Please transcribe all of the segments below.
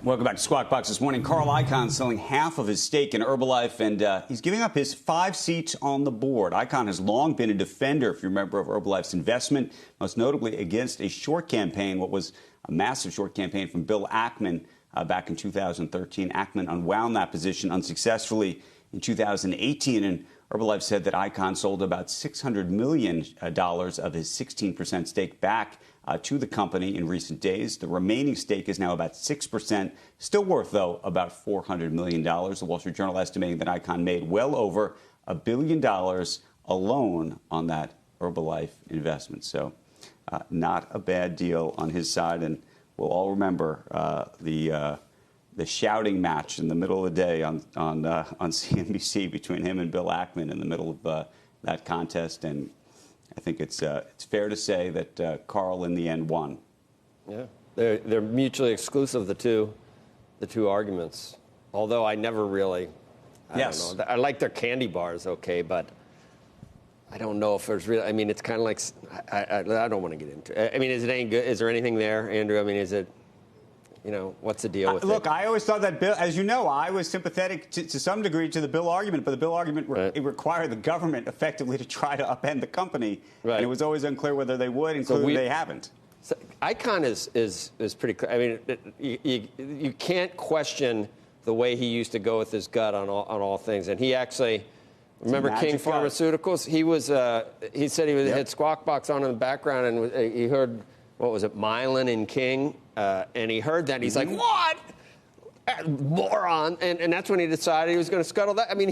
Welcome back to Squawk Box this morning. Carl Icahn selling half of his stake in Herbalife, and he's giving up his 5 seats on the board. Icahn has long been a defender, if you remember, of Herbalife's investment, most notably against a short campaign, what was a massive short campaign from Bill Ackman back in 2013. Ackman unwound that position unsuccessfully in 2018, and Herbalife said that Icahn sold about $600 million of his 16% stake back to the company in recent days. The remaining stake is now about 6%, still worth, though, about $400 million. The Wall Street Journal estimating that Icahn made well over $1 billion alone on that Herbalife investment. So not a bad deal on his side. And we'll all remember the shouting match in the middle of the day on CNBC between him and Bill Ackman in the middle of that contest. And I think it's fair to say that Carl in the end won. Yeah, they're mutually exclusive, the two arguments. Although I never really, I don't know. I like their candy bars, okay, but I don't know if there's really. I mean, it's kind of like I don't want to get into it. I mean, is it any good? Is there anything there, Andrew? I mean, is it? You know, what's the deal with look, it? I always thought that Bill, as you know, I was sympathetic to some degree to the Bill argument, but the Bill argument it required the government effectively to try to upend the company, and it was always unclear whether they would, and clearly they haven't. So Icahn is pretty clear. I mean, you can't question the way he used to go with his gut on all things, and he actually. Remember King Pharmaceuticals? He said he had Squawk Box on in the background, and he heard, what was it, Mylan and King, and he heard that, and he's like, what? Moron. And that's when he decided he was going to scuttle that. I mean,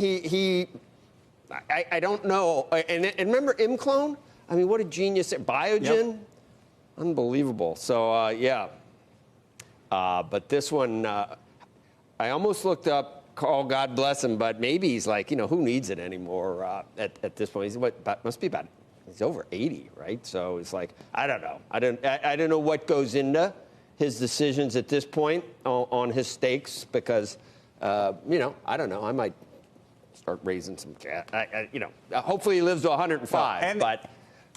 I don't know. And remember Imclone? I mean, what a genius. Biogen? Yep. Unbelievable. So, yeah. But this one, I almost looked up Carl, God bless him, but maybe he's like, who needs it anymore at this point? He's over 80, right? So it's like, I don't know. I don't know what goes into his decisions at this point on his stakes because, I don't know. I might start raising some cash. Hopefully he lives to 105. But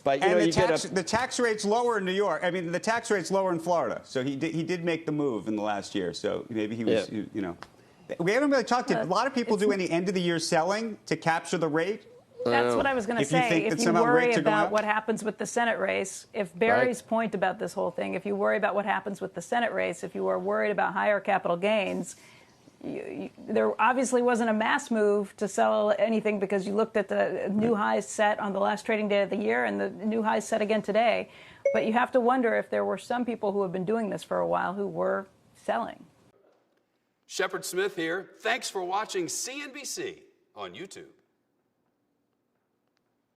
the tax rate's lower in New York. I mean, the tax rate's lower in Florida. So he did make the move in the last year. So maybe he was, We haven't really talked to a lot of people do any end-of-the-year selling to capture the rate. That's what I was going to say. If you worry about what happens with the Senate race, if Barry's point about this whole thing, if you worry about what happens with the Senate race, if you are worried about higher capital gains, there obviously wasn't a mass move to sell anything because you looked at the new highs set on the last trading day of the year and the new highs set again today. But you have to wonder if there were some people who have been doing this for a while who were selling. Shepard Smith here. Thanks for watching CNBC on YouTube.